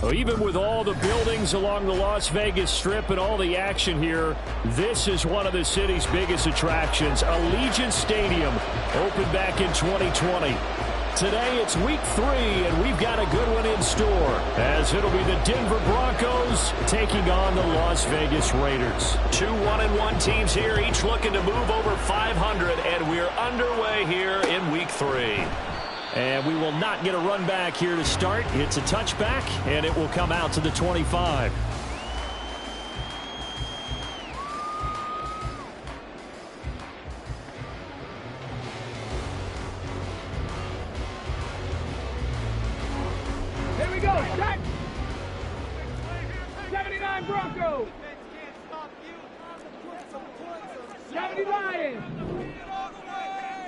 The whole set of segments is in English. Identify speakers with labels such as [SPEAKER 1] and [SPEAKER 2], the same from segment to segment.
[SPEAKER 1] Well, even with all the buildings along the Las Vegas Strip and all the action here, this is one of the city's biggest attractions. Allegiant Stadium opened back in 2020. Today it's week 3, and we've got a good one in store, as it'll be the Denver Broncos taking on the Las Vegas Raiders. 2 1-1 teams here, each looking to move over 500, and we're underway here in week 3. And we will not get a run back here to start. It's a touchback, and it will come out to the 25.
[SPEAKER 2] Here we go. Check. 79 Broncos. 70 Lions.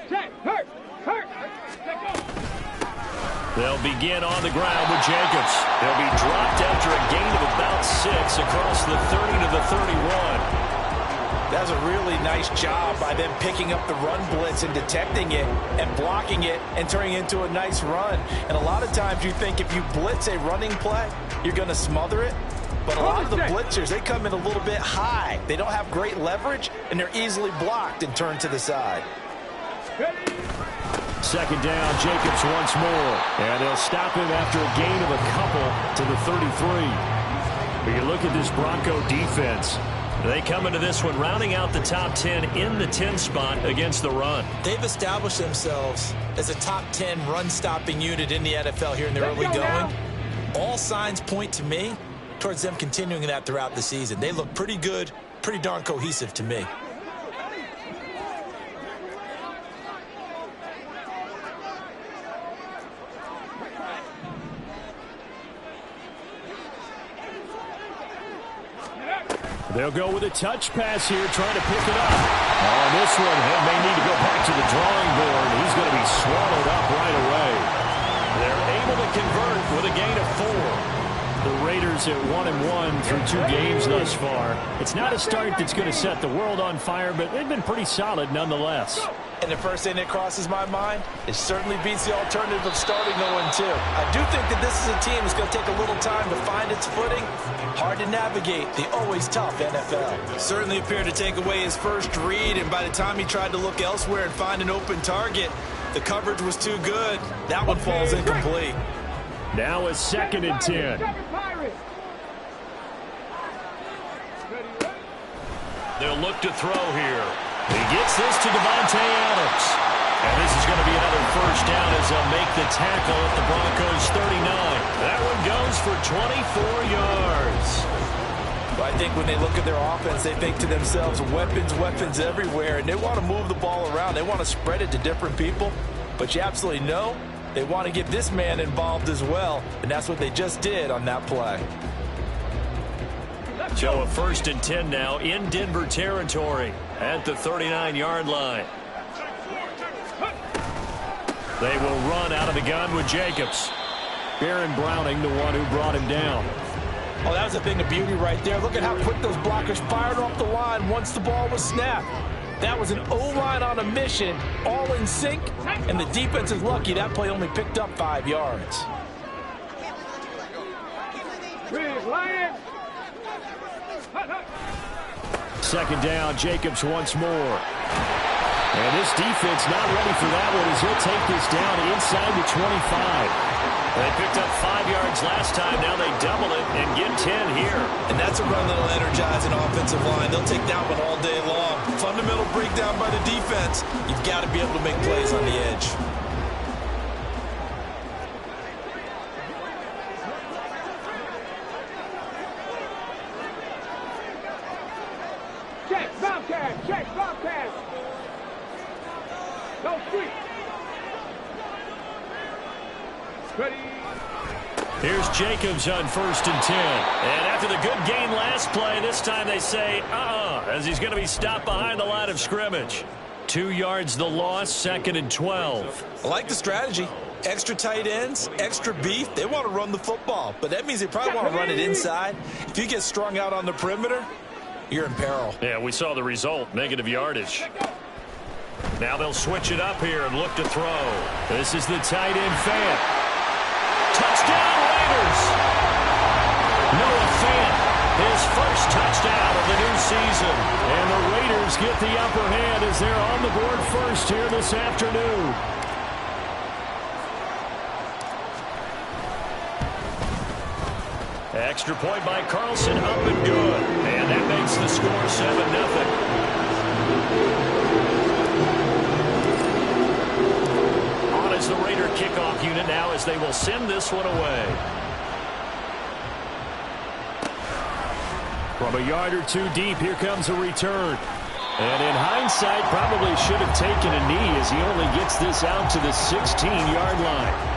[SPEAKER 2] Check. Hurt. Check go.
[SPEAKER 1] They'll begin on the ground with Jacobs. They'll be dropped after a gain of about 6 across the 30 to the 31.
[SPEAKER 3] That's a really nice job by them picking up the run blitz and detecting it and blocking it and turning it into a nice run. And a lot of times you think if you blitz a running play, you're going to smother it. But a lot of the blitzers, they come in a little bit high. They don't have great leverage, and they're easily blocked and turned to the side.
[SPEAKER 1] Second down, Jacobs once more. And they'll stop him after a gain of a couple to the 33. But you look at this Bronco defense. They come into this one rounding out the top 10 in the 10 spot against the run.
[SPEAKER 3] They've established themselves as a top 10 run-stopping unit in the NFL here in the early going. All signs point to me towards them continuing that throughout the season. They look pretty good, pretty darn cohesive to me.
[SPEAKER 1] They'll go with a touch pass here, trying to pick it up. On this one, he may need to go back to the drawing board. He's going to be swallowed up right away. They're able to convert with a gain of 4. The Raiders at 1-1 through 2 games thus far. It's not a start that's going to set the world on fire, but they've been pretty solid nonetheless.
[SPEAKER 3] And the first thing that crosses my mind, it certainly beats the alternative of starting 0-2. I do think that this is a team that's going to take a little time to find its footing. Hard to navigate the always tough NFL. Certainly appeared to take away his first read, and by the time he tried to look elsewhere and find an open target, the coverage was too good. That one falls incomplete.
[SPEAKER 1] Now a 2nd and 10. They'll look to throw here. He gets this to Devontae Adams. And this is going to be another first down as they'll make the tackle at the Broncos 39. That one goes for 24 yards.
[SPEAKER 3] Well, I think when they look at their offense, they think to themselves, weapons everywhere, and they want to move the ball around. They want to spread it to different people. But you absolutely know they want to get this man involved as well, and that's what they just did on that play.
[SPEAKER 1] So a 1st and 10 now in Denver territory at the 39-yard line. They will run out of the gun with Jacobs. Baron Browning, the one who brought him down.
[SPEAKER 3] Oh, that was a thing of beauty right there. Look at how quick those blockers fired off the line once the ball was snapped. That was an O-line on a mission, all in sync, and the defense is lucky that play only picked up 5 yards.
[SPEAKER 1] Second down, Jacobs once more. And this defense not ready for that one as he'll take this down inside the 25. They picked up 5 yards last time. Now they double it and get 10 here.
[SPEAKER 3] And that's a run that'll energize an offensive line. They'll take that one all day long. Fundamental breakdown by the defense. You've got to be able to make plays on the edge.
[SPEAKER 2] Check, Bobcat. No street. Ready.
[SPEAKER 1] Here's Jacobs on 1st and 10. And after the good gain last play, this time they say, as he's going to be stopped behind the line of scrimmage. 2 yards the loss, 2nd and 12.
[SPEAKER 3] I like the strategy. Extra tight ends, extra beef. They want to run the football, but that means they probably want to run it inside. If you get strung out on the perimeter, you're in peril.
[SPEAKER 1] Yeah, we saw the result, negative yardage. Now they'll switch it up here and look to throw. This is the tight end Fant. Touchdown Raiders! his first touchdown of the new season. And the Raiders get the upper hand as they're on the board first here this afternoon. Extra point by Carlson, up and good. And that makes the score 7-0. On is the Raider kickoff unit now as they will send this one away. From a yard or two deep, here comes a return. And in hindsight, probably should have taken a knee as he only gets this out to the 16-yard line.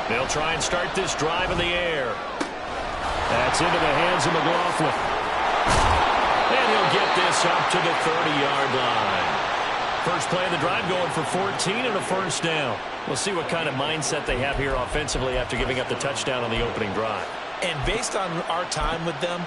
[SPEAKER 1] They'll try and start this drive in the air. That's into the hands of McLaughlin. And he'll get this up to the 30-yard line. First play of the drive going for 14 and a first down. We'll see what kind of mindset they have here offensively after giving up the touchdown on the opening drive.
[SPEAKER 3] And based on our time with them,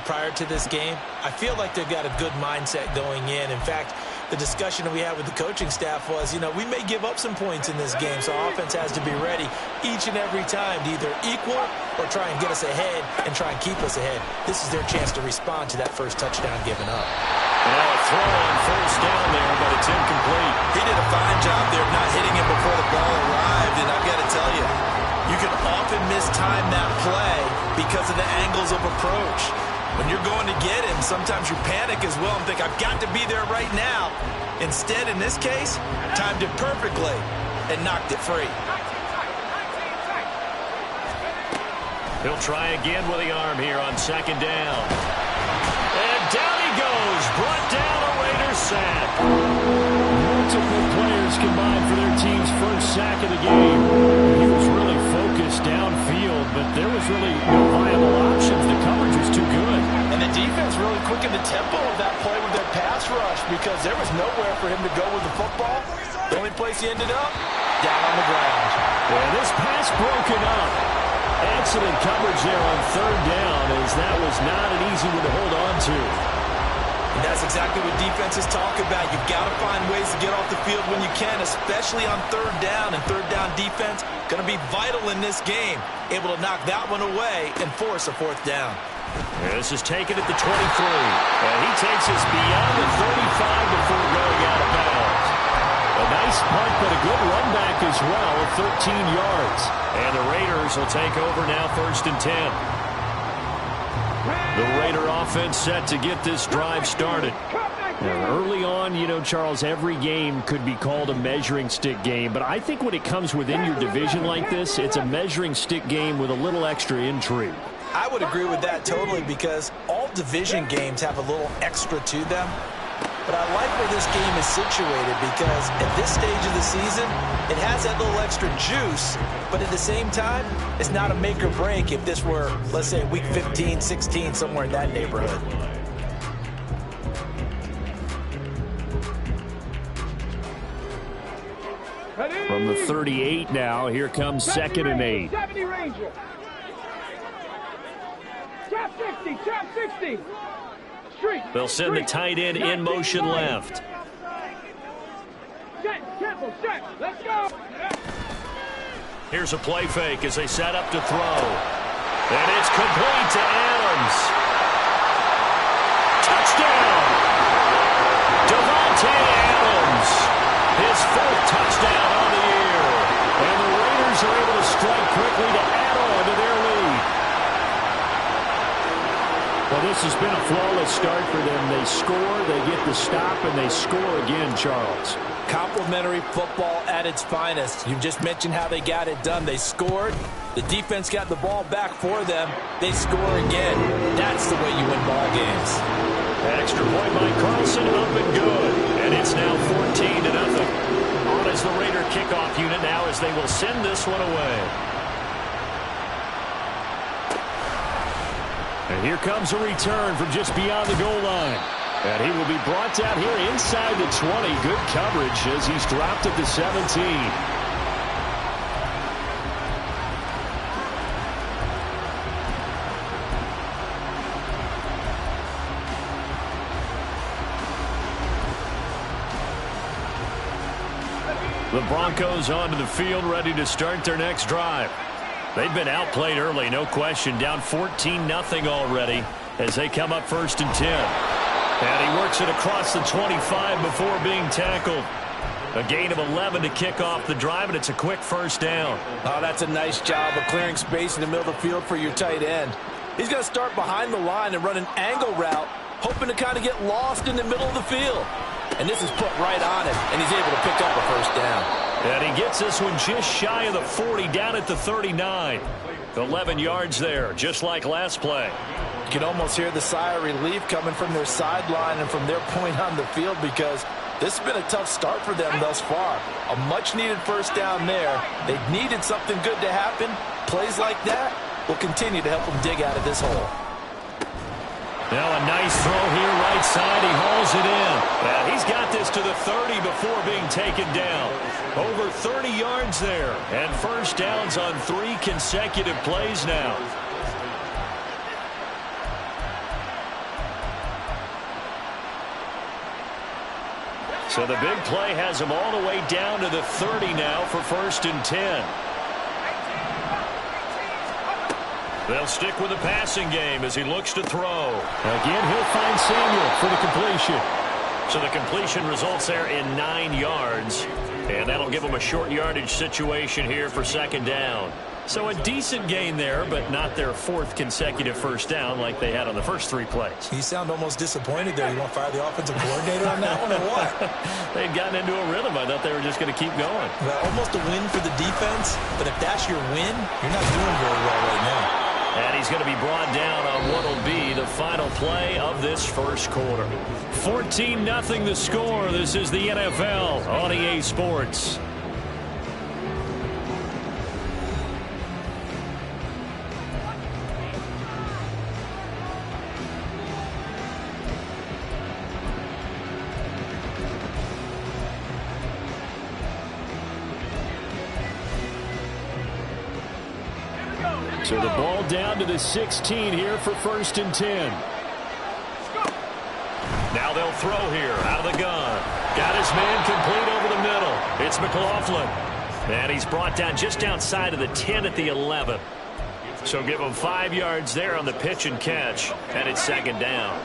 [SPEAKER 3] prior to this game, I feel like they've got a good mindset going in. In fact, the discussion that we had with the coaching staff was, we may give up some points in this game, so offense has to be ready each and every time to either equal or try and get us ahead and try and keep us ahead. This is their chance to respond to that first touchdown given up.
[SPEAKER 1] Now a throw on first down there, but it's incomplete.
[SPEAKER 3] He did a fine job there of not hitting him before the ball arrived, and I've got to tell you, you can often mistime that play because of the angles of approach. When you're going to get him, sometimes you panic as well and think, I've got to be there right now. Instead, in this case, timed it perfectly and knocked it free.
[SPEAKER 1] He'll try again with the arm here on second down. And down he goes, brought down a Raiders sack. Multiple players combined for their team's first sack of the game. He was really focused downfield, but there was really no viable options. The coverage was too good.
[SPEAKER 3] And the defense really quickened the tempo of that play with their pass rush because there was nowhere for him to go with the football. The only place he ended up, down on the ground.
[SPEAKER 1] And this pass broken up. Excellent coverage there on third down, as that was not an easy one to hold on to.
[SPEAKER 3] And that's exactly what defenses talk about. You've got to find ways to get off the field when you can, especially on third down. And third down defense going to be vital in this game. Able to knock that one away and force a fourth down.
[SPEAKER 1] This is taken at the 23. And he takes us beyond the 35 before going out of bounds. A nice punt, but a good run back as well, 13 yards. And the Raiders will take over now, 1st and 10. The Raider offense set to get this drive started. Now, early on, Charles, every game could be called a measuring stick game. But I think when it comes within your division like this, it's a measuring stick game with a little extra intrigue.
[SPEAKER 3] I would agree with that totally because all division games have a little extra to them. But I like where this game is situated because at this stage of the season, it has that little extra juice, but at the same time, it's not a make or break if this were, let's say, week 15, 16, somewhere in that neighborhood.
[SPEAKER 1] From the 38 now, here comes 2nd and 8.
[SPEAKER 2] 70 Ranger. Trap 60, trap 60.
[SPEAKER 1] They'll send the tight end in motion left.
[SPEAKER 2] Let's go.
[SPEAKER 1] Here's a play fake as they set up to throw. And it's complete to Adams. Touchdown! Devontae Adams. His 4th touchdown on the year. And the Raiders are able to strike quickly to add on to their lead. Well, this has been a flawless start for them. They score, they get the stop, and they score again, Charles.
[SPEAKER 3] Complimentary football at its finest. You just mentioned how they got it done. They scored. The defense got the ball back for them. They score again. That's the way you win ball games.
[SPEAKER 1] Extra point by Carlson, up and good. And it's now 14-0. On is the Raider kickoff unit now as they will send this one away. And here comes a return from just beyond the goal line. And he will be brought down here inside the 20. Good coverage as he's dropped at the 17. The Broncos onto the field, ready to start their next drive. They've been outplayed early, no question. Down 14-0 already as they come up 1st and 10. And he works it across the 25 before being tackled. A gain of 11 to kick off the drive, and it's a quick 1st down.
[SPEAKER 3] Oh, that's a nice job of clearing space in the middle of the field for your tight end. He's going to start behind the line and run an angle route, hoping to kind of get lost in the middle of the field. And this is put right on him, and he's able to pick up a 1st down.
[SPEAKER 1] And he gets this one just shy of the 40, down at the 39. 11 yards there, just like last play.
[SPEAKER 3] You can almost hear the sigh of relief coming from their sideline and from their point on the field, because this has been a tough start for them thus far. A much-needed 1st down there. They needed something good to happen. Plays like that will continue to help them dig out of this hole.
[SPEAKER 1] Now a nice throw here, right side. He hauls it in. And he's got this to the 30 before being taken down. Over 30 yards there. And 1st downs on 3 consecutive plays now. So the big play has him all the way down to the 30 now for 1st and 10. They'll stick with the passing game as he looks to throw. Again, he'll find Samuel for the completion. So the completion results there in 9 yards. And that'll give him a short yardage situation here for 2nd down. So a decent gain there, but not their 4th consecutive 1st down like they had on the first 3 plays.
[SPEAKER 3] You sound almost disappointed there. You want to fire the offensive coordinator on that one or what?
[SPEAKER 1] They'd gotten into a rhythm. I thought they were just going to keep going.
[SPEAKER 3] Well, almost a win for the defense, but if that's your win, you're not doing very well right now.
[SPEAKER 1] And he's going to be brought down on what will be the final play of this 1st quarter. 14-0 the score. This is the NFL on EA Sports. So the ball down to the 16 here for 1st and 10. Now they'll throw here out of the gun. Got his man complete over the middle. It's McLaughlin. And he's brought down just outside of the 10 at the 11. So give him 5 yards there on the pitch and catch. And it's 2nd down.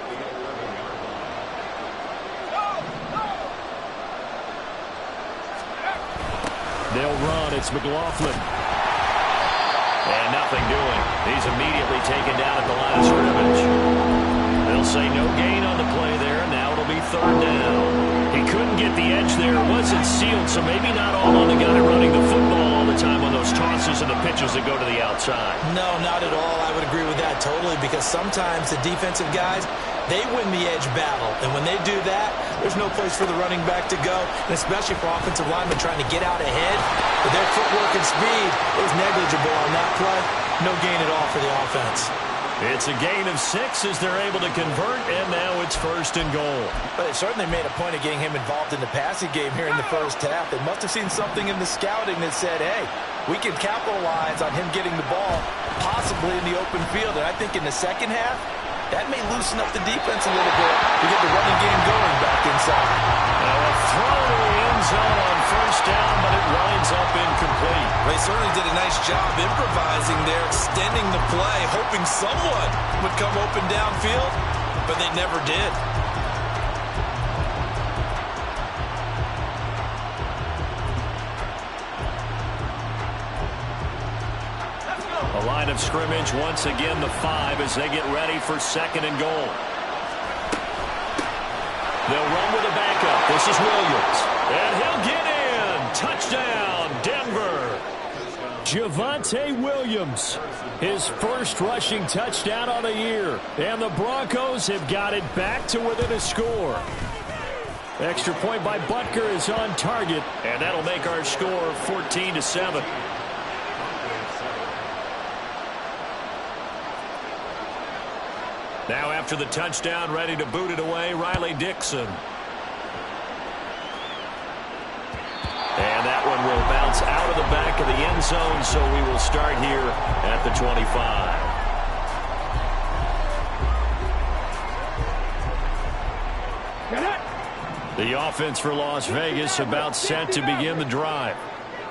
[SPEAKER 1] They'll run. It's McLaughlin. And nothing doing. He's immediately taken down at the line of scrimmage. They'll say no gain on the play there. Now it'll be 3rd down. He couldn't get the edge there. It wasn't sealed, so maybe not all on the guy running the football all the time on those tosses and the pitches that go to the outside. No, not at all. I would agree with that totally, because sometimes the defensive guys, they win the edge battle. And when they do that, there's no place for the running back to go, and especially for offensive linemen trying to get out ahead. But their footwork and speed is negligible on that play. No gain at all for the offense. It's a gain of 6 as they're able to convert, and now it's 1st and goal. But they certainly made a point of getting him involved in the passing game here in the 1st half. They must have seen something in the scouting that said, hey, we can capitalize on him getting the ball possibly in the open field. And I think in the 2nd half, that may loosen up the defense a little bit to get the running game going back inside. Now a throw to the end zone on 1st down, but it winds up incomplete. They certainly did a nice job improvising there, extending the play, hoping someone would come open downfield, but they never did. A line of scrimmage, once again the 5 as they get ready for 2nd and goal. They'll run with a backup. This is Williams. And he'll get in. Touchdown, Denver. Javonte Williams, his 1st rushing touchdown on the year. And the Broncos have got it back to within a score. Extra point by Butker is on target. And that'll make our score 14-7. Now after the touchdown, ready to boot it away, Riley Dixon. And that one will bounce out of the back of the end zone, so we will start here at the 25.
[SPEAKER 2] Get it!
[SPEAKER 1] The offense for Las Vegas about set to begin the drive.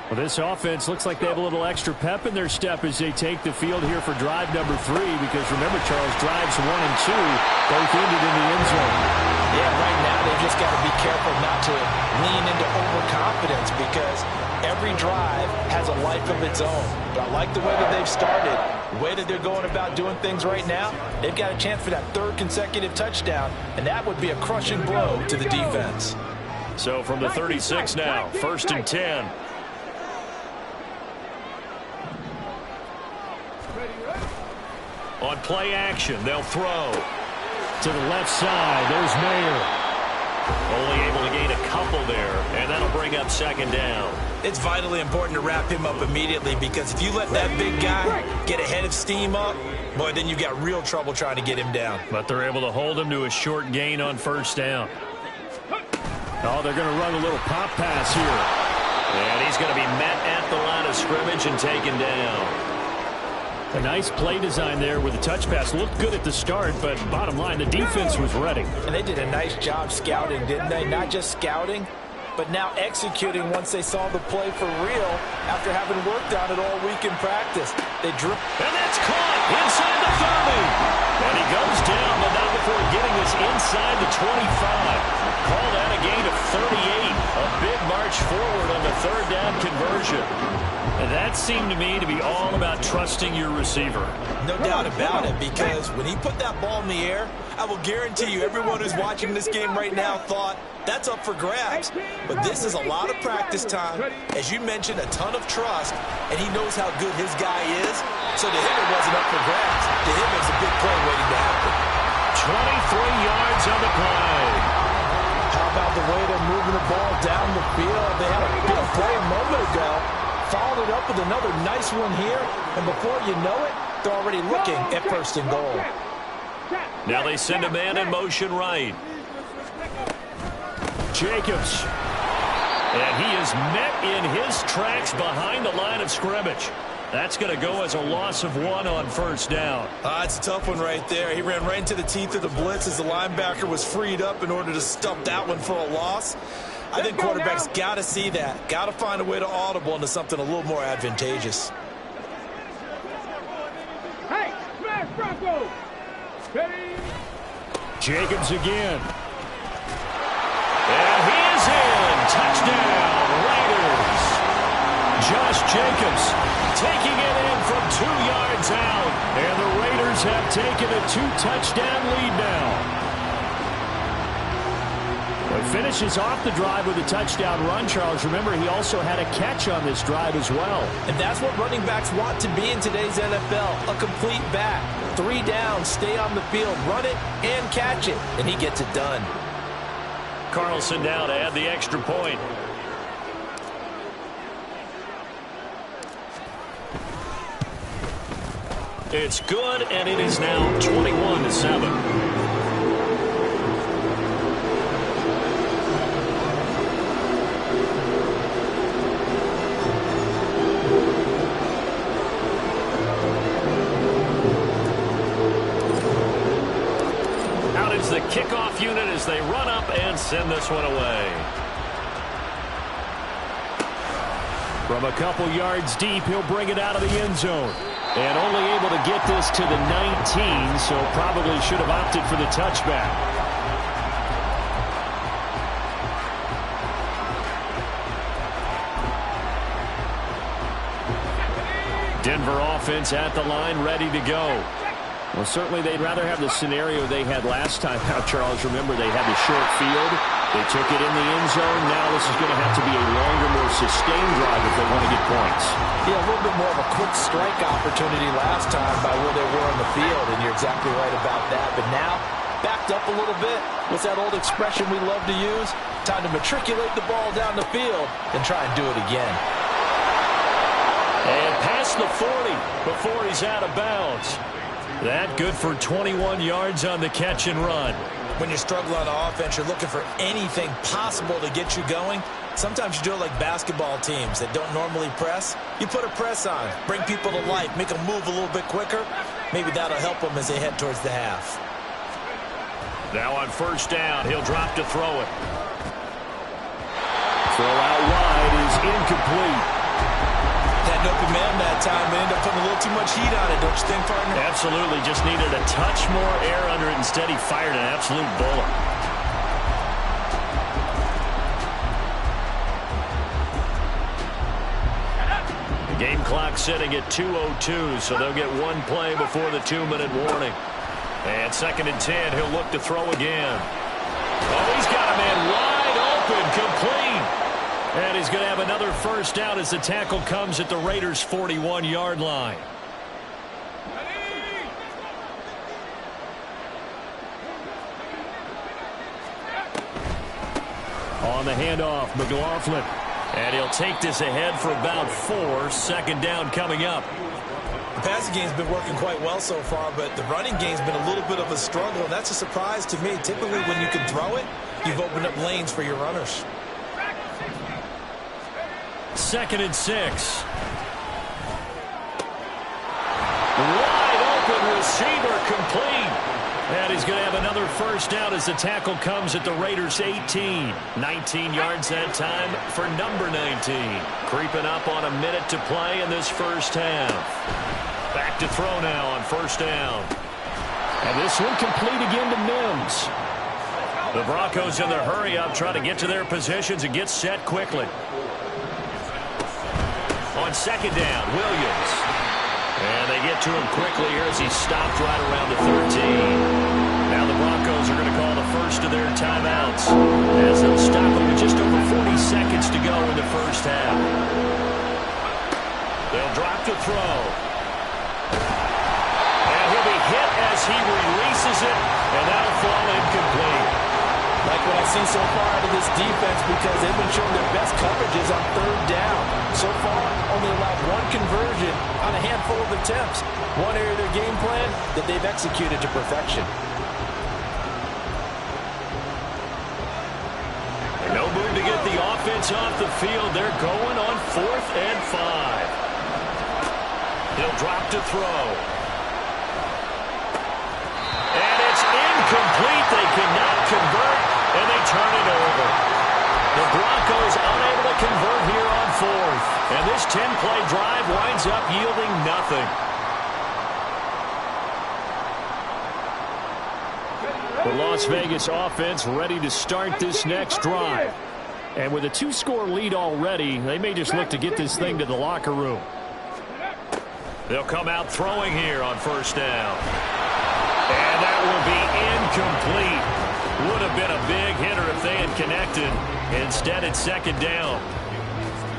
[SPEAKER 1] Well, this offense looks like they have a little extra pep in their step as they take the field here for drive number 3, because remember, Charles, drives 1 and 2 both ended in the end zone.
[SPEAKER 3] Yeah, right now they've just got to be careful not to lean into overconfidence, because every drive has a life of its own. But I like the way that they've started, the way that they're going about doing things right now. They've got a chance for that 3rd consecutive touchdown, and that would be a crushing blow to the defense.
[SPEAKER 1] So from the 36 now, 1st and 10. On play action, they'll throw to the left side. There's Mayer. Only able to gain a couple there, and that'll bring up 2nd down.
[SPEAKER 3] It's vitally important to wrap him up immediately, because if you let that big guy get a head of steam up, boy, then you've got real trouble trying to get him down.
[SPEAKER 1] But they're able to hold him to a short gain on 1st down. Oh, they're going to run a little pop pass here. And he's going to be met at the line of scrimmage and taken down. A nice play design there with a touch pass. Looked good at the start, but bottom line, the defense was ready.
[SPEAKER 3] And they did a nice job scouting, didn't they? Not just scouting, but now executing once they saw the play for real after having worked on it all week in practice. They drew.
[SPEAKER 1] And that's caught inside the 30. And he goes down, but not before getting this inside the 25. Call that a gain of 38. A big march forward on the 3rd down conversion. And that seemed to me to be all about trusting your receiver.
[SPEAKER 3] No doubt about it, because when he put that ball in the air, I will guarantee you everyone who's watching this game right now thought that's up for grabs. But this is a lot of practice time. As you mentioned, a ton of trust, and he knows how good his guy is. So to him, it wasn't up for grabs. To him, it was a big play waiting to happen.
[SPEAKER 1] 23 yards on the play.
[SPEAKER 3] How about the way they're moving the ball down the field? They had a big play a moment ago. Followed it up with another nice one here, and before you know it, they're already looking at 1st and goal.
[SPEAKER 1] Now they send a man in motion right. Jacobs. And he is met in his tracks behind the line of scrimmage. That's going to go as a loss of 1 on 1st down.
[SPEAKER 3] It's a tough one right there. He ran right into the teeth of the blitz as the linebacker was freed up in order to stop that one for a loss. I think quarterbacks got to see that. Got to find a way to audible into something a little more advantageous.
[SPEAKER 2] Hey, smash Broncos! Ready?
[SPEAKER 1] Jacobs again. And he is in. Touchdown, Raiders. Josh Jacobs taking it in from 2 yards out. And the Raiders have taken a 2-touchdown lead now. He finishes off the drive with a touchdown run, Charles. Remember, he also had a catch on this drive as well.
[SPEAKER 3] And that's what running backs want to be in today's NFL, a complete back. 3 downs, stay on the field, run it, and catch it, and he gets it done.
[SPEAKER 1] Carlson down to add the extra point. It's good, and it is now 21-7. The kickoff unit as they run up and send this one away. From a couple yards deep, he'll bring it out of the end zone. And only able to get this to the 19, so probably should have opted for the touchback. Denver offense at the line, ready to go. Well, certainly they'd rather have the scenario they had last time out, Charles. Remember, they had the short field. They took it in the end zone. Now this is going to have to be a longer, more sustained drive if they want to get points.
[SPEAKER 3] Yeah, a little bit more of a quick strike opportunity last time by where they were on the field, and you're exactly right about that. But now, backed up a little bit. What's that old expression we love to use? Time to matriculate the ball down the field and try and do it again.
[SPEAKER 1] And past the 40 before he's out of bounds. That good for 21 yards on the catch and run.
[SPEAKER 3] When you're struggling on offense, you're looking for anything possible to get you going. Sometimes you do it like basketball teams that don't normally press. You put a press on, bring people to life, make them move a little bit quicker. Maybe that'll help them as they head towards the half.
[SPEAKER 1] Now on 1st down, he'll drop to throw it. Throw out wide is incomplete.
[SPEAKER 3] Had an open man that time, but ended up putting a little too much heat on it, don't you think, partner?
[SPEAKER 1] Absolutely. Just needed a touch more air under it. Instead, he fired an absolute bullet. The game clock sitting at 2:02, so they'll get one play before the 2-minute warning. And 2nd and 10, he'll look to throw again. Oh, he's got a man wide open, complete. And he's going to have another first down as the tackle comes at the Raiders' 41-yard line. On the handoff, McLaughlin. And he'll take this ahead for about 4. 2nd down coming up.
[SPEAKER 3] The passing game's been working quite well so far, but the running game's been a little bit of a struggle, and that's a surprise to me. Typically, when you can throw it, you've opened up lanes for your runners.
[SPEAKER 1] 2nd and 6. Wide open receiver, complete. And he's going to have another first down as the tackle comes at the Raiders' 18. 19 yards that time for number 19. Creeping up on a minute to play in this first half. Back to throw now on first down. And this one complete again to Mims. The Broncos in their hurry-up trying to get to their positions and get set quickly. On 2nd down, Williams. And they get to him quickly here as he stopped right around the 13. Now the Broncos are going to call the first of their timeouts as they'll stop him with just over 40 seconds to go in the first half. They'll drop to throw. And he'll be hit as he releases it, and that'll fall incomplete.
[SPEAKER 3] Like what I've seen so far out of this defense, because they've been showing their best coverages on 3rd down. So far, only allowed 1 conversion on a handful of attempts. One area of their game plan that they've executed to perfection.
[SPEAKER 1] No move to get the offense off the field. They're going on 4th and 5. He'll drop to throw. And it's incomplete. They cannot convert, and they turn it over. The Broncos unable to convert here on 4th. And this 10-play drive winds up yielding nothing. The Las Vegas offense ready to start this next drive. And with a 2-score lead already, they may just look to get this thing to the locker room. They'll come out throwing here on first down. And that will be incomplete. Would have been a big hitter if they had connected. Instead, it's 2nd down.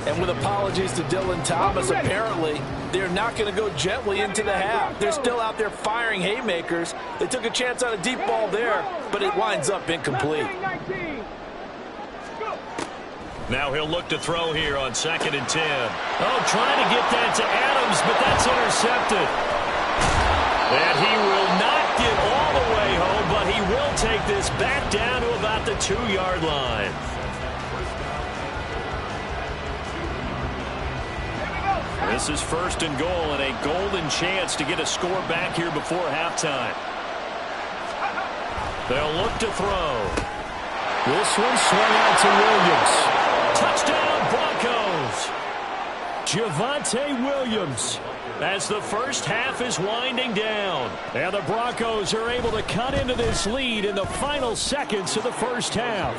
[SPEAKER 3] And with apologies to Dylan Thomas, apparently they're not going to go gently into the half. They're still out there firing haymakers. They took a chance on a deep ball there, but it winds up incomplete.
[SPEAKER 1] Now he'll look to throw here on 2nd and 10. Oh, trying to get that to Adams, but that's intercepted. And he will not get all the way home, but he will take this back down to about the 2-yard line. This is 1st and goal and a golden chance to get a score back here before halftime. They'll look to throw. This one swung out to Williams. Touchdown, Broncos. Javonte Williams as the first half is winding down. And the Broncos are able to cut into this lead in the final seconds of the first half.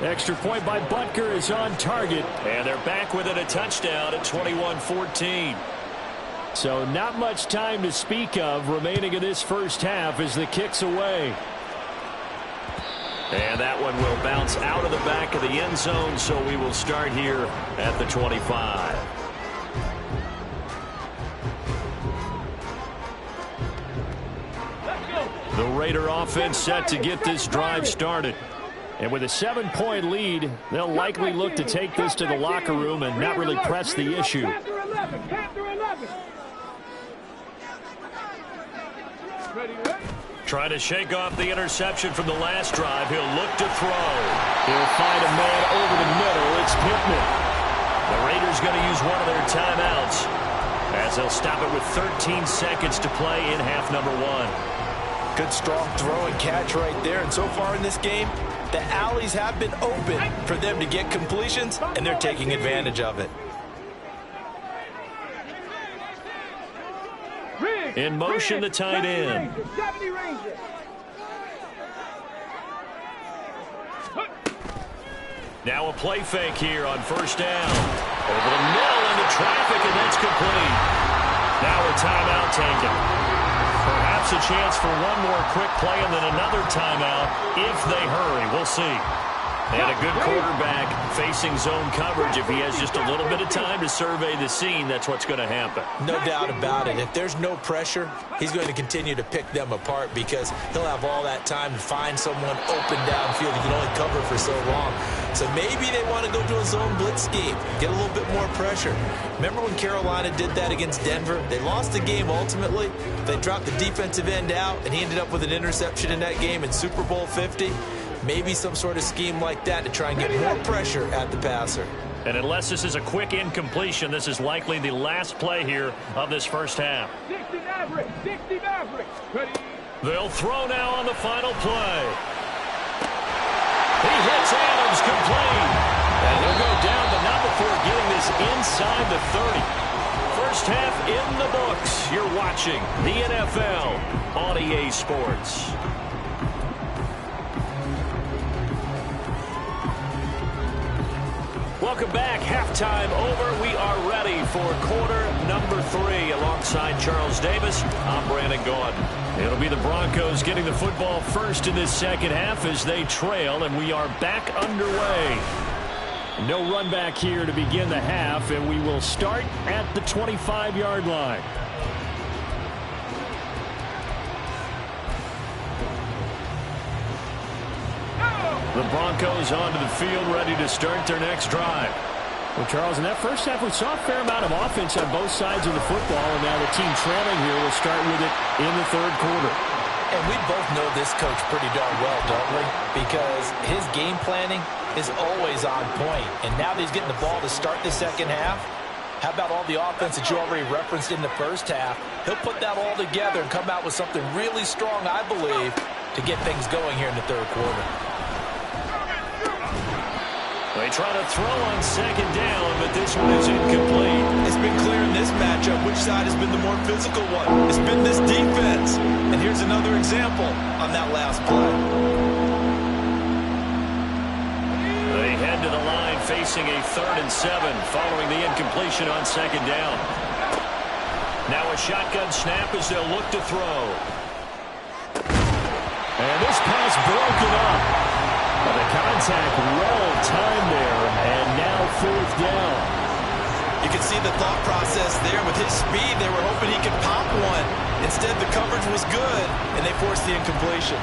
[SPEAKER 1] Extra point by Butker is on target. And they're back within a touchdown at 21-14. So not much time to speak of remaining in this first half as the kick's away. And that one will bounce out of the back of the end zone, so we will start here at the 25. The Raider offense set to get this drive started. And with a 7-point lead, they'll likely look to take this to the locker room and not really press the issue. Trying to shake off the interception from the last drive. He'll look to throw. He'll find a man over the middle. It's Pittman. The Raiders going to use one of their timeouts as they'll stop it with 13 seconds to play in half number 1.
[SPEAKER 3] Good strong throw and catch right there. And so far in this game, The alleys have been open for them to get completions, and they're taking advantage of it.
[SPEAKER 1] In motion, the tight end. Now a play fake here on first down. Over the middle into traffic, and that's complete. Now a timeout taken. Perhaps a chance for one more quick play and then another timeout if they hurry. We'll see. And a good quarterback facing zone coverage. If he has just a little bit of time to survey the scene, that's what's going to happen.
[SPEAKER 3] No doubt about it. If there's no pressure, he's going to continue to pick them apart because he'll have all that time to find someone open downfield. He can only cover for so long. So maybe they want to go to a zone blitz scheme, get a little bit more pressure. Remember when Carolina did that against Denver? They lost the game ultimately. They dropped the defensive end out, and he ended up with an interception in that game in Super Bowl 50. Maybe some sort of scheme like that to try and get more pressure at the passer.
[SPEAKER 1] And unless this is a quick incompletion, this is likely the last play here of this first half.
[SPEAKER 2] 60 Maverick, 60 Maverick. Ready.
[SPEAKER 1] They'll throw now on the final play. He hits Adams, complete. And he'll go down, but not before getting this inside the 30. First half in the books. You're watching the NFL on EA Sports. Welcome back. Halftime over. We are ready for quarter number 3 alongside Charles Davis. I'm Brandon Gaudin. It'll be the Broncos getting the football first in this second half as they trail, and we are back underway. No run back here to begin the half, and we will start at the 25-yard line. The Broncos onto the field, ready to start their next drive. Well, Charles, in that first half, we saw a fair amount of offense on both sides of the football, and now the team trailing here will start with it in the third quarter.
[SPEAKER 3] And we both know this coach pretty darn well, don't we? Because his game planning is always on point. And now that he's getting the ball to start the second half, how about all the offense that you already referenced in the first half? He'll put that all together and come out with something really strong, I believe, to get things going here in the third quarter.
[SPEAKER 1] They try to throw on second down, but this one is incomplete.
[SPEAKER 3] It's been clear in this matchup which side has been the more physical one. It's been this defense. And here's another example on that last play.
[SPEAKER 1] They head to the line facing a 3rd and 7 following the incompletion on second down. Now a shotgun snap as they'll look to throw. And this pass broken up. The contact well timed there, and now 4th down.
[SPEAKER 3] You can see the thought process there. With his speed, they were hoping he could pop one. Instead, the coverage was good, and they forced the incompletion.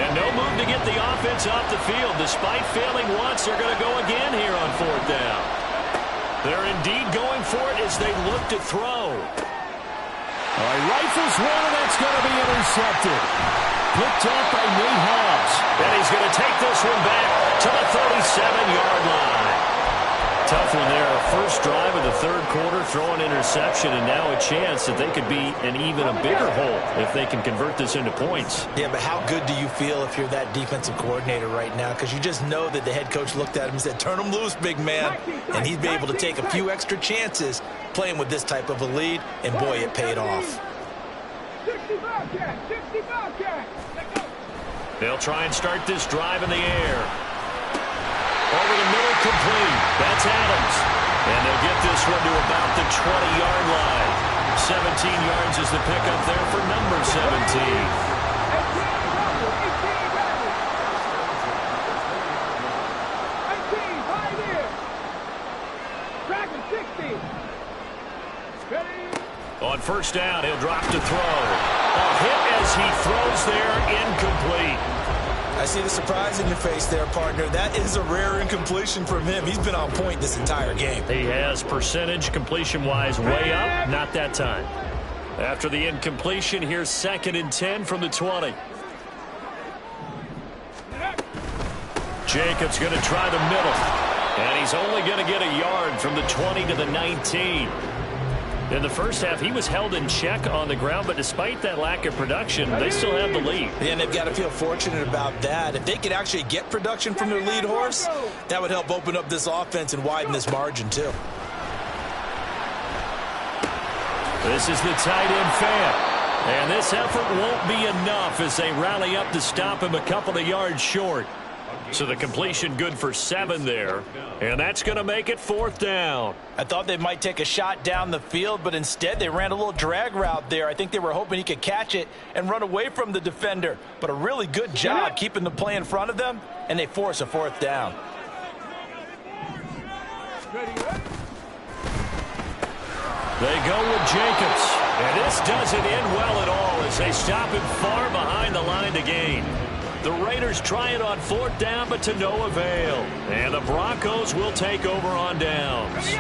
[SPEAKER 1] And no move to get the offense off the field. Despite failing once, they're going to go again here on 4th down. They're indeed going for it as they look to throw.
[SPEAKER 2] All right, rifles one, and that's going to be intercepted. Picked up by Nate Hobbs.
[SPEAKER 1] And he's going to take this one back to the 37-yard line. Tough one there. First drive of the third quarter, throw an interception, and now a chance that they could be in even a bigger hole if they can convert this into points.
[SPEAKER 3] Yeah, but how good do you feel if you're that defensive coordinator right now? Because you just know that the head coach looked at him and said, turn him loose, big man. And he'd be able to take a few extra chances playing with this type of a lead, and boy, it paid off.
[SPEAKER 2] 60 Bobcat, 60 Bobcat.
[SPEAKER 1] They'll try and start this drive in the air. Over the middle, complete. That's Adams. And they'll get this one to about the 20-yard line. 17 yards is the pickup there for number 17. On first down, he'll drop to throw. A hit as he throws there, incomplete.
[SPEAKER 3] I see the surprise in your face there, partner. That is a rare incompletion from him. He's been on point this entire game.
[SPEAKER 1] He has percentage completion-wise way up. Not that time. After the incompletion, here's 2nd and 10 from the 20. Jacobs going to try the middle. And he's only going to get a yard from the 20 to the 19. In the first half, he was held in check on the ground, but despite that lack of production, they still have the lead.
[SPEAKER 3] And they've got to feel fortunate about that. If they could actually get production from their lead horse, that would help open up this offense and widen this margin too.
[SPEAKER 1] This is the tight end fan. And this effort won't be enough as they rally up to stop him a couple of yards short. So the completion good for 7 there. And that's going to make it 4th down.
[SPEAKER 3] I thought they might take a shot down the field, but instead they ran a little drag route there. I think they were hoping he could catch it and run away from the defender. But a really good job keeping the play in front of them, and they force a 4th down.
[SPEAKER 1] They go with Jacobs. And this doesn't end well at all as they stop him far behind the line to gain. The Raiders try it on 4th down, but to no avail. And the Broncos will take over on downs.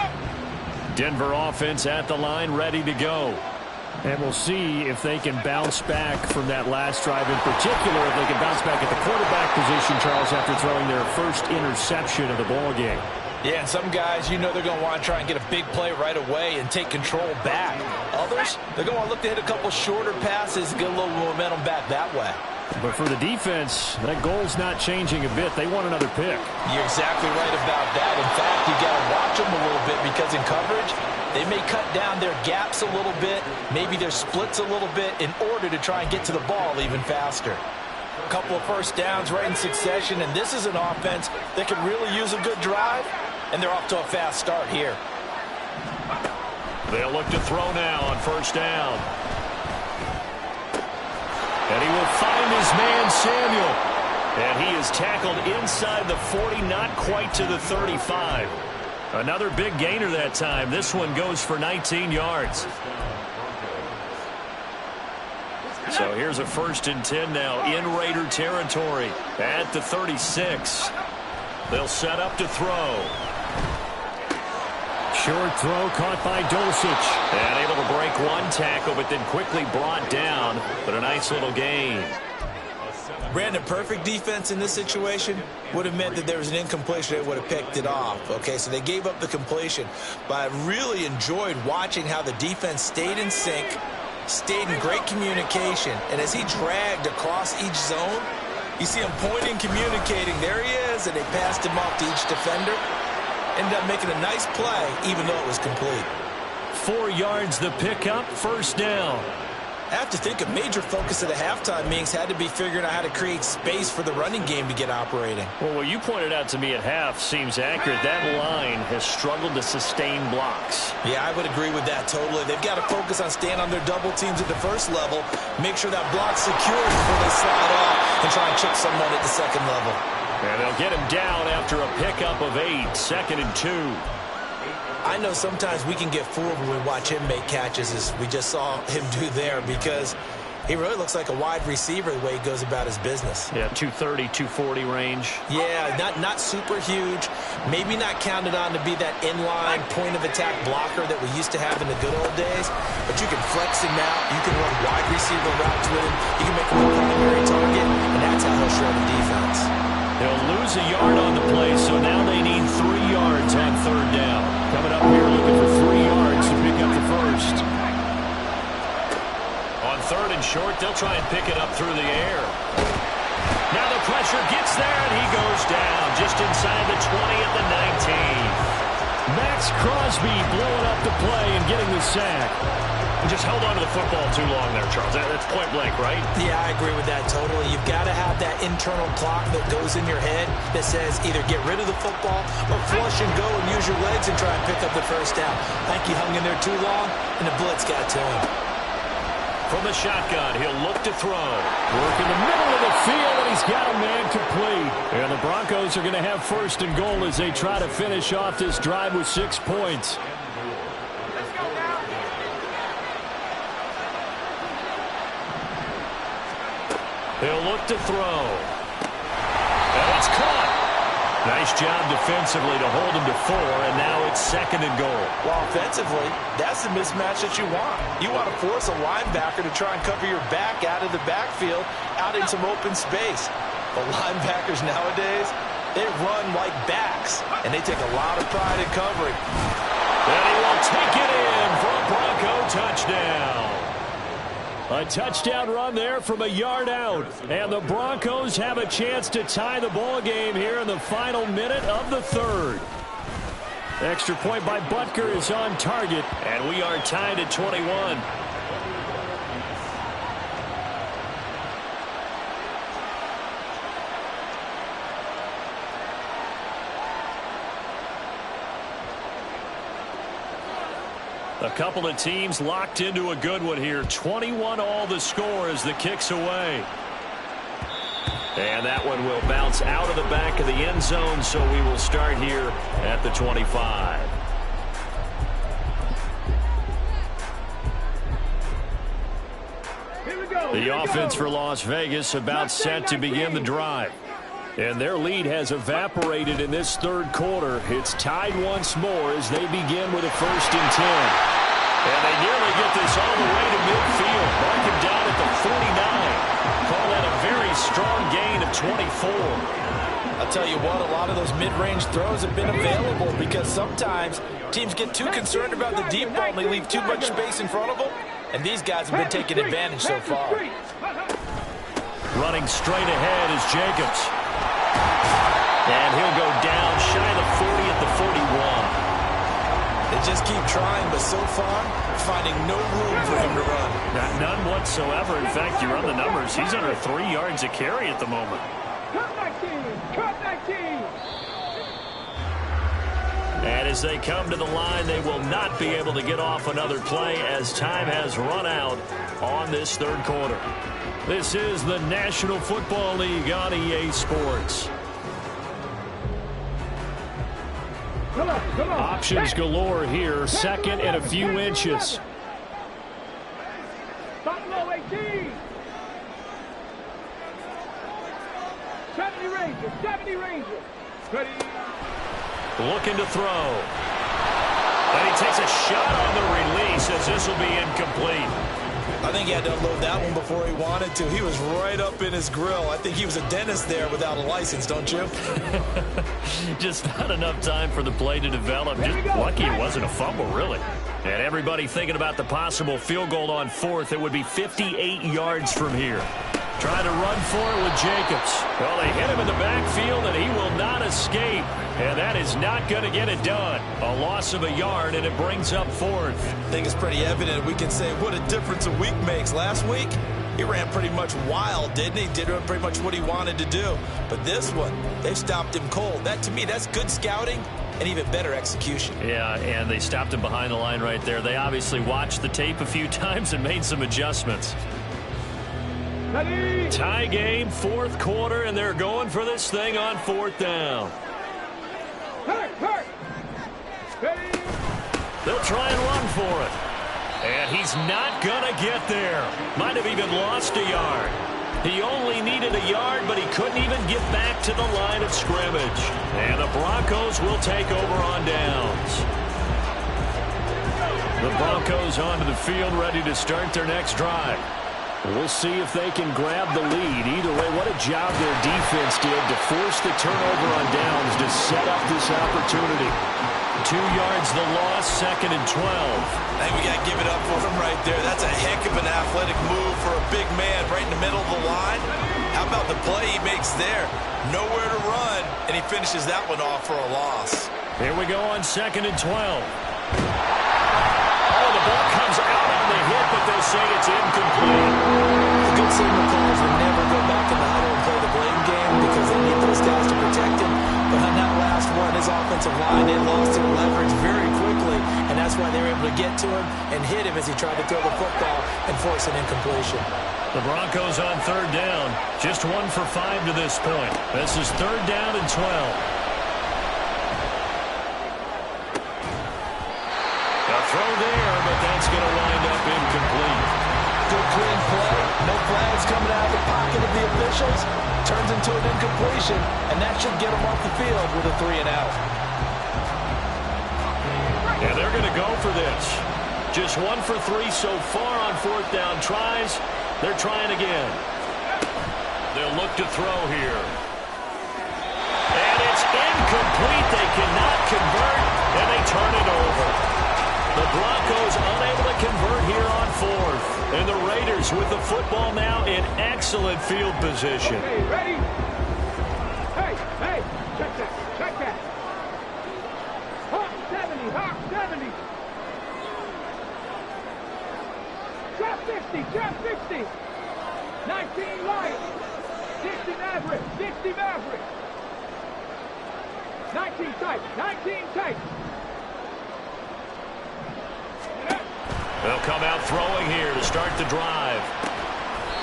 [SPEAKER 1] Denver offense at the line, ready to go. And we'll see if they can bounce back from that last drive, in particular if they can bounce back at the quarterback position, Charles, after throwing their first interception of the ball game.
[SPEAKER 3] Yeah, and some guys, you know they're going to want to try and get a big play right away and take control back. Others, they're going to look to hit a couple shorter passes, get a little momentum back that way.
[SPEAKER 1] But for the defense, that goal's not changing a bit. They want another pick.
[SPEAKER 3] You're exactly right about that. In fact, you got to watch them a little bit because in coverage, they may cut down their gaps a little bit, maybe their splits a little bit in order to try and get to the ball even faster. A couple of first downs right in succession, and this is an offense that could really use a good drive, and they're off to a fast start here.
[SPEAKER 1] They'll look to throw now on 1st down. And he will find his man, Samuel. And he is tackled inside the 40, not quite to the 35. Another big gainer that time. This one goes for 19 yards. So here's a 1st and 10 now in Raider territory at the 36. They'll set up to throw. Short throw caught by Dulcich. And able to break one tackle, but then quickly brought down. But a nice little gain.
[SPEAKER 3] Brandon, perfect defense in this situation would have meant that there was an incompletion. They would have picked it off. Okay, so they gave up the completion. But I really enjoyed watching how the defense stayed in sync, stayed in great communication. And as he dragged across each zone, you see him pointing, communicating. There he is, and they passed him off to each defender. Ended up making a nice play, even though it was complete.
[SPEAKER 1] 4 yards the pickup, 1st down.
[SPEAKER 3] I have to think a major focus of the halftime meetings had to be figuring out how to create space for the running game to get operating.
[SPEAKER 1] Well, what you pointed out to me at half seems accurate. That line has struggled to sustain blocks.
[SPEAKER 3] Yeah, I would agree with that totally. They've got to focus on staying on their double teams at the first level, make sure that block's secure before they slide off and try and chip someone at the second level.
[SPEAKER 1] And they'll get him down after a pickup of 8, 2nd and 2.
[SPEAKER 3] I know sometimes we can get fooled when we watch him make catches, as we just saw him do there, because he really looks like a wide receiver the way he goes about his business.
[SPEAKER 1] Yeah, 230, 240 range.
[SPEAKER 3] Yeah, not super huge. Maybe not counted on to be that inline point-of-attack blocker that we used to have in the good old days, but you can flex him out. You can run wide receiver routes with him. You can make him a primary target, and that's how he'll show the defense.
[SPEAKER 1] They'll lose a yard on the play, so now they need 3 yards on 3rd down. Coming up here looking for 3 yards to pick up the 1st. On 3rd and short, they'll try and pick it up through the air. Now the pressure gets there, and he goes down just inside the 20 at the 19. Max Crosby blowing up the play and getting the sack. Just held on to the football too long there, Charles. That's point blank, right?
[SPEAKER 3] Yeah, I agree with that totally. You've got to have that internal clock that goes in your head that says either get rid of the football or flush and go and use your legs and try and pick up the 1st down. I think he hung in there too long, and the blitz got to him.
[SPEAKER 1] From the shotgun, he'll look to throw. Work in the middle of the field, and he's got a man complete. And the Broncos are going to have 1st and goal as they try to finish off this drive with 6 points. He'll look to throw. And it's caught. Nice job defensively to hold him to 4, and now it's 2nd and goal.
[SPEAKER 3] Well, offensively, that's the mismatch that you want. You want to force a linebacker to try and cover your back out of the backfield, out in some open space. The linebackers nowadays, they run like backs, and they take a lot of pride in covering.
[SPEAKER 1] And he will take it in for a Bronco A touchdown run there from a yard out. And the Broncos have a chance to tie the ball game here in the final minute of the third. Extra point by Butker is on target, and we are tied at 21. A couple of teams locked into a good one here. 21 all the score as the kick's away. And that one will bounce out of the back of the end zone, so we will start here at the 25. The offense for Las Vegas about set to begin the drive. And their lead has evaporated in this third quarter. It's tied once more as they begin with a 1st and 10. And they nearly get this all the way to midfield. Mark him down at the 49. Call that a very strong gain of 24.
[SPEAKER 3] I'll tell you what, a lot of those mid-range throws have been available because sometimes teams get too concerned about the deep ball and they leave too much space in front of them. And these guys have been taking advantage so far.
[SPEAKER 1] Running straight ahead is Jacobs. And he'll go down shy of the 40 at the 41.
[SPEAKER 3] They just keep trying, but so far, finding no room for him to run.
[SPEAKER 1] None whatsoever. In fact, you run the numbers. He's under 3 yards a carry at the moment. And as they come to the line, they will not be able to get off another play as time has run out on this third quarter. This is the National Football League on EA Sports. Options galore here. 2nd and a few inches.
[SPEAKER 4] Buffalo 18. 70 Rangers. 70 Rangers. Ready.
[SPEAKER 1] Looking to throw. And he takes a shot on the release as this will be incomplete.
[SPEAKER 3] I think he had to unload that one before he wanted to. He was right up in his grill. I think he was a dentist there without a license, don't you?
[SPEAKER 1] Just not enough time for the play to develop. Just lucky it wasn't a fumble, really. And everybody thinking about the possible field goal on 4th. It would be 58 yards from here. Trying to run for it with Jacobs. Well, they hit him in the backfield, and he will not escape. And that is not going to get it done. A loss of a yard, and it brings up 4th.
[SPEAKER 3] I think it's pretty evident. We can say what a difference a week makes. Last week, he ran pretty much wild, didn't he? Did pretty much what he wanted to do. But this one, they stopped him cold. That, to me, that's good scouting and even better execution.
[SPEAKER 1] Yeah, and they stopped him behind the line right there. They obviously watched the tape a few times and made some adjustments. Tie game, 4th quarter, and they're going for this thing on 4th down. They'll try and run for it. And he's not going to get there. Might have even lost a yard. He only needed a yard, but he couldn't even get back to the line of scrimmage. And the Broncos will take over on downs. The Broncos onto the field, ready to start their next drive. We'll see if they can grab the lead. Either way, what a job their defense did to force the turnover on downs to set up this opportunity. 2 yards the loss, 2nd and 12.
[SPEAKER 3] I think we got to give it up for him right there. That's a heck of an athletic move for a big man right in the middle of the line. How about the play he makes there? Nowhere to run, and he finishes that one off for a loss.
[SPEAKER 1] Here we go on 2nd and 12. Oh, the ball comes out on the hit, but they say it's incomplete.
[SPEAKER 3] The good signal calls will never go back in the huddle and play the blame game because they need those guys to protect him. But on that last one, his offensive line, they lost their leverage very quickly, and that's why they were able to get to him and hit him as he tried to throw the football and force an incompletion.
[SPEAKER 1] The Broncos on 3rd down, just 1 for 5 to this point. This is 3rd down and 12. A throw there, but that's going to wind up incomplete.
[SPEAKER 3] Good clean play. No flags coming out of the pocket of the officials. Turns into an incompletion, and that should get them off the field with a 3 and out.
[SPEAKER 1] And they're going to go for this. Just 1 for 3 so far on 4th down tries. They're trying again. They'll look to throw here. And it's incomplete. They cannot convert, and they turn it over. The Broncos unable to convert here on 4th. And the Raiders Eagles with the football now in excellent field position.
[SPEAKER 4] Okay, ready? Hey, hey, check that, check that. Hawk 70, Hawk 70. Drop 50, drop 50. 19 Lions. 60 Maverick, 60 Maverick. 19 tight, 19 tight.
[SPEAKER 1] They'll come out throwing here to start the drive.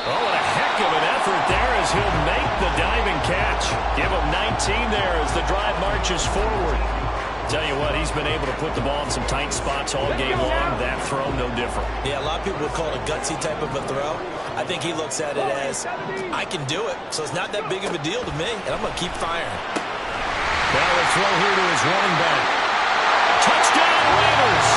[SPEAKER 1] Oh, what a heck of an effort there as he'll make the diving catch. Give him 19 there as the drive marches forward. Tell you what, he's been able to put the ball in some tight spots all game long. That throw, no different.
[SPEAKER 3] Yeah, a lot of people would call it a gutsy type of a throw. I think he looks at it as, I can do it, so it's not that big of a deal to me, and I'm going to keep firing.
[SPEAKER 1] Now a throw here to his running back. Touchdown, Raiders!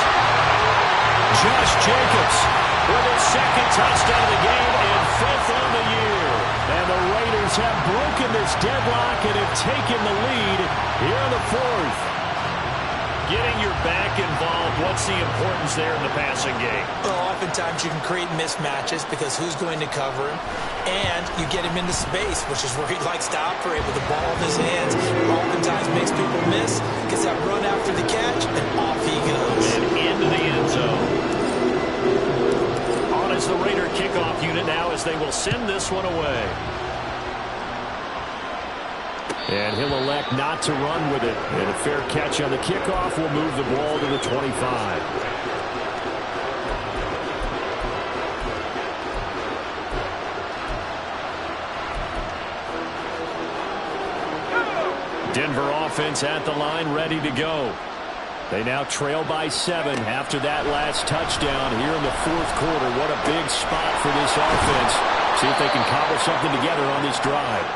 [SPEAKER 1] Josh Jacobs with his second touchdown of the game and 5th on the year. And the Raiders have broken this deadlock and have taken the lead here in the 4th. Getting your back involved, what's the importance there in the passing game?
[SPEAKER 3] Well, oftentimes you can create mismatches because who's going to cover him, and you get him into space, which is where he likes to operate with the ball in his hands. It oftentimes makes people miss, gets that run after the catch, and off he goes.
[SPEAKER 1] And into the end zone. On is the Raider kickoff unit now as they will send this one away. And he'll elect not to run with it. And a fair catch on the kickoff will move the ball to the 25. Denver offense at the line, ready to go. They now trail by 7 after that last touchdown here in the 4th quarter. What a big spot for this offense. See if they can cobble something together on this drive.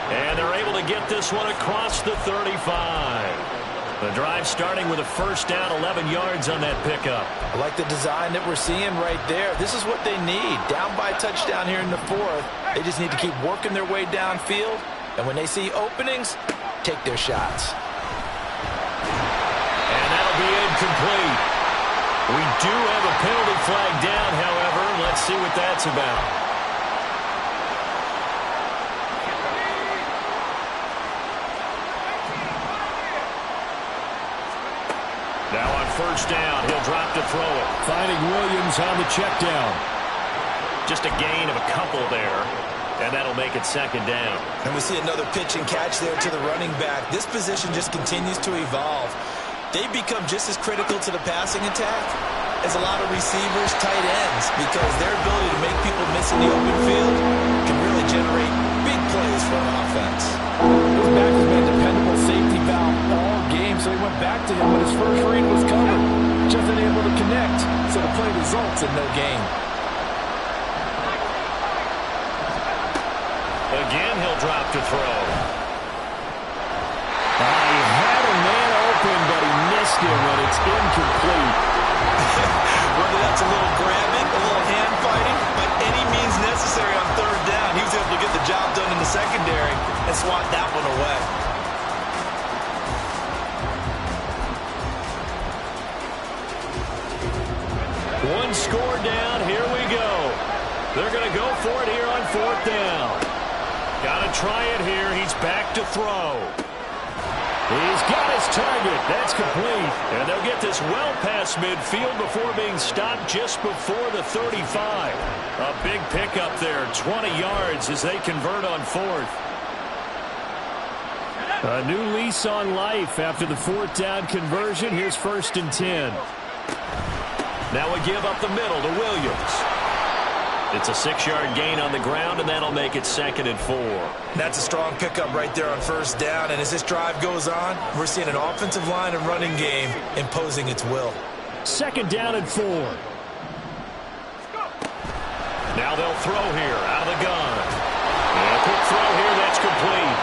[SPEAKER 1] And they're able to get this one across the 35. The drive starting with a first down, 11 yards on that pickup.
[SPEAKER 3] I like the design that we're seeing right there. This is what they need. Down by a touchdown here in the 4th. They just need to keep working their way downfield. And when they see openings, take their shots.
[SPEAKER 1] And that'll be incomplete. We do have a penalty flag down, however. Let's see what that's about. Now on first down, he'll drop to throw it. Finding Williams on the check down. Just a gain of a couple there, and that'll make it second down.
[SPEAKER 3] And we see another pitch and catch there to the running back. This position just continues to evolve. They become just as critical to the passing attack as a lot of receivers, tight ends, because their ability to make people miss in the open field can really generate big plays for an offense.
[SPEAKER 5] His back has been a dependable safety valve all game, so he went back to him when his first read was covered. Just unable to connect, so the play results in no gain.
[SPEAKER 1] Again, he'll drop to throw. He had a man open, but he missed him, and it's incomplete.
[SPEAKER 3] Whether that's a little grabbing, a little hand fighting, by any means necessary on third down, he was able to get the job done in the secondary and swat that one away.
[SPEAKER 1] One score down, here we go. They're going to go for it here on 4th down. Got to try it here. He's back to throw. He's got his target. That's complete. And they'll get this well past midfield before being stopped just before the 35. A big pickup there, 20 yards as they convert on 4th. A new lease on life after the 4th down conversion. Here's 1st and 10. Now we give up the middle to Williams. It's a 6-yard gain on the ground, and that'll make it 2nd and 4.
[SPEAKER 3] That's a strong pickup right there on first down, and as this drive goes on, we're seeing an offensive line and running game imposing its will.
[SPEAKER 1] 2nd down and 4. Now they'll throw here out of the gun. And a quick throw here, that's complete.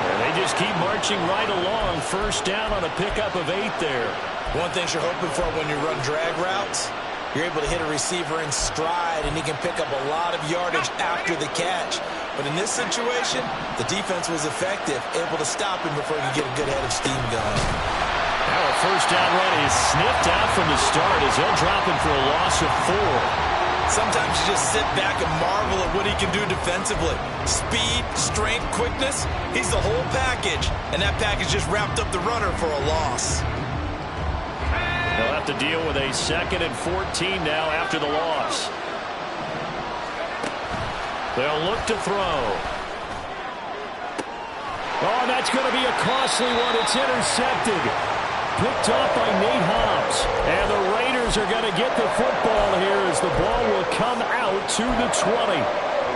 [SPEAKER 1] And they just keep marching right along. First down on a pickup of 8 there.
[SPEAKER 3] One thing you're hoping for when you run drag routes, you're able to hit a receiver in stride, and he can pick up a lot of yardage after the catch. But in this situation, the defense was effective, able to stop him before he could get a good head of steam going.
[SPEAKER 1] Now a first down run is sniffed out from the start as they'll drop him for a loss of 4.
[SPEAKER 3] Sometimes you just sit back and marvel at what he can do defensively. Speed, strength, quickness, he's the whole package. And that package just wrapped up the runner for a loss.
[SPEAKER 1] They'll have to deal with a 2nd and 14 now after the loss. They'll look to throw. Oh, that's going to be a costly one. It's intercepted. Picked off by Nate Hobbs. And the Raiders are going to get the football here as the ball will come out to the 20.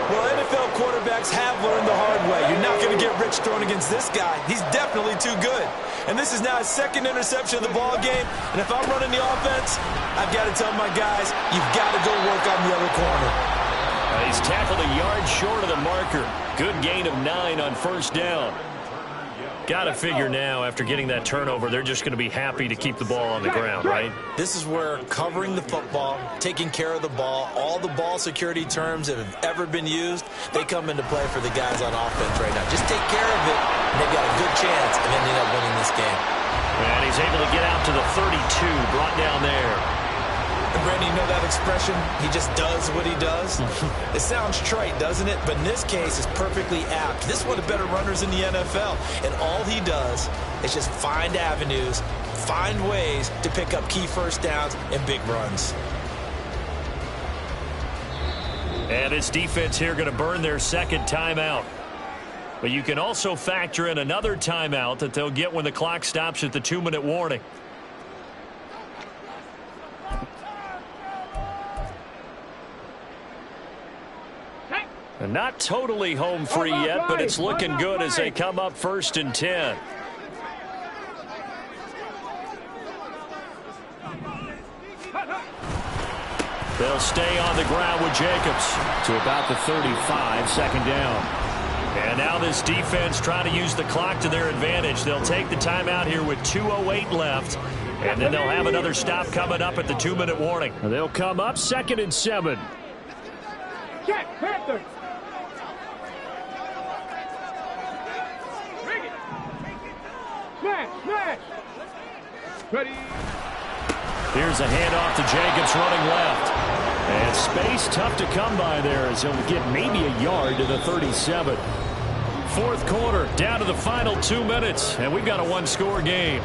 [SPEAKER 3] Well, NFL quarterbacks have learned the hard way. You're not going to get rich thrown against this guy. He's definitely too good. And this is now his 2nd interception of the ball game. And if I'm running the offense, I've got to tell my guys, you've got to go work on the other corner.
[SPEAKER 1] He's tackled a yard short of the marker. Good gain of 9 on 1st down. Got to figure now, after getting that turnover, they're just going to be happy to keep the ball on the ground, right?
[SPEAKER 3] This is where covering the football, taking care of the ball, all the ball security terms that have ever been used, they come into play for the guys on offense right now. Just take care of it, and they've got a good chance of ending up winning this game.
[SPEAKER 1] And he's able to get out to the 32, brought down there.
[SPEAKER 3] And Brandon, you know that expression? He just does what he does. It sounds trite, doesn't it? But in this case, it's perfectly apt. This is one of the better runners in the NFL. And all he does is just find avenues, find ways to pick up key 1st downs and big runs.
[SPEAKER 1] And his defense here going to burn their 2nd timeout. But you can also factor in another timeout that they'll get when the clock stops at the 2-minute warning. And not totally home free yet, but it's looking good as they come up 1st and 10. They'll stay on the ground with Jacobs to about the 35, 2nd down. And now this defense trying to use the clock to their advantage. They'll take the timeout here with 2:08 left, and then they'll have another stop coming up at the 2-minute warning. And they'll come up 2nd and 7.
[SPEAKER 4] Check, Panther. Bring it. Smash, smash. Ready.
[SPEAKER 1] Here's a handoff to Jacobs running left. And space tough to come by there as he'll get maybe a yard to the 37. 4th quarter, down to the final 2 minutes, and we've got a 1-score game.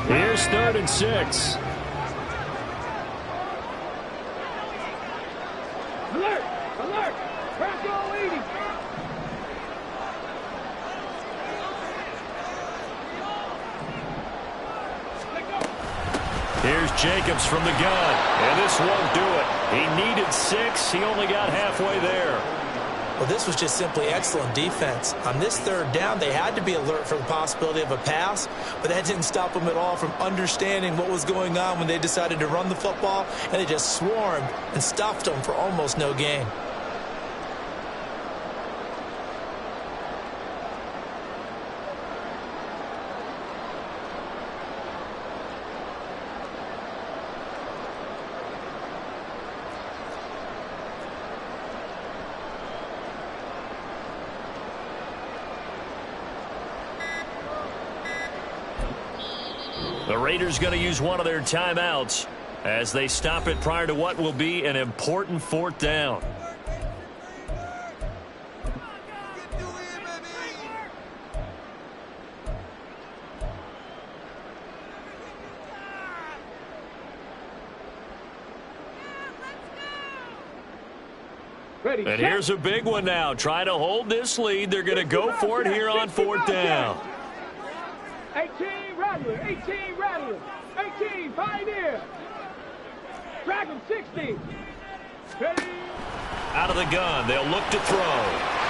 [SPEAKER 1] Here's 3rd and 6.
[SPEAKER 4] Alert! Alert! Bronco leading!
[SPEAKER 1] Here's Jacobs from the gun, and this won't do it. He needed 6. He only got halfway there.
[SPEAKER 3] Well, this was just simply excellent defense. On this 3rd down, they had to be alert for the possibility of a pass, but that didn't stop them at all from understanding what was going on when they decided to run the football, and they just swarmed and stuffed them for almost no gain.
[SPEAKER 1] The Raiders going to use one of their timeouts as they stop it prior to what will be an important 4th down.
[SPEAKER 4] Ready,
[SPEAKER 1] And here's a big one now. Trying to hold this lead. They're going to go for it here on 4th down.
[SPEAKER 4] 18 Rattler, 18 Rattler, 18 Pioneer. Dragon 60. Ready.
[SPEAKER 1] Out of the gun, they'll look to throw.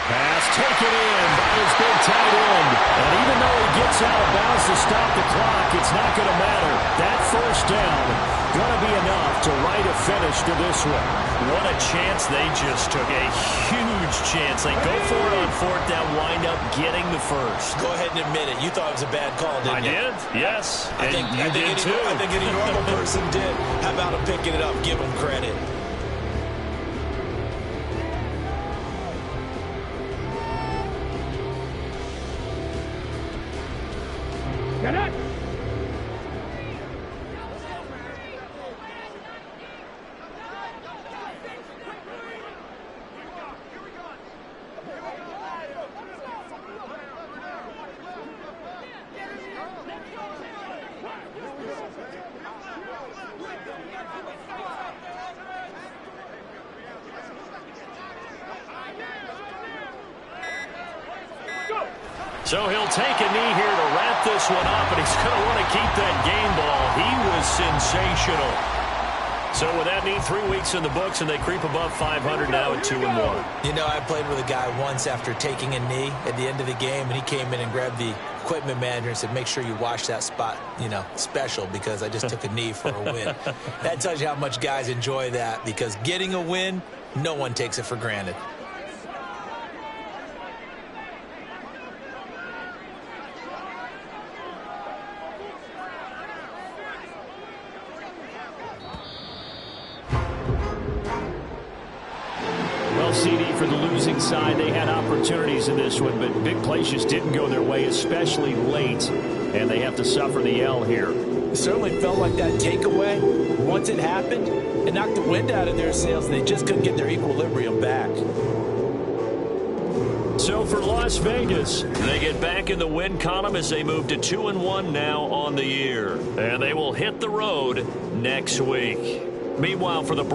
[SPEAKER 1] Pass taken in by his big tight end. And even though he gets out of bounds to stop the clock, it's not going to matter. That 1st down going to be enough to write a finish to this one.
[SPEAKER 2] What a chance they just took. A huge chance. They go for it on fourth down, wind up getting the first.
[SPEAKER 3] Go ahead and admit it. You thought it was a bad call, didn't you?
[SPEAKER 2] I did, yes.
[SPEAKER 3] I think any normal person did. How about him picking it up? Give him credit.
[SPEAKER 4] Get it!
[SPEAKER 1] So he'll take a knee here to wrap this one up, and he's going to want to keep that game ball. He was sensational. So with that knee, 3 weeks in the books, and they creep above 500 now at 2-1.
[SPEAKER 3] You know, I played with a guy once after taking a knee at the end of the game, and he came in and grabbed the equipment manager and said, make sure you wash that spot, you know, special, because I just took a knee for a win. That tells you how much guys enjoy that, because getting a win, no one takes it for granted.
[SPEAKER 1] CD for the losing side. They had opportunities in this one, but big plays just didn't go their way, especially late, and they have to suffer the L here.
[SPEAKER 3] It certainly felt like that takeaway, once it happened, it knocked the wind out of their sails, and they just couldn't get their equilibrium back.
[SPEAKER 1] So for Las Vegas, they get back in the win column as they move to 2-1 now on the year, and they will hit the road next week. Meanwhile, for the Broncos,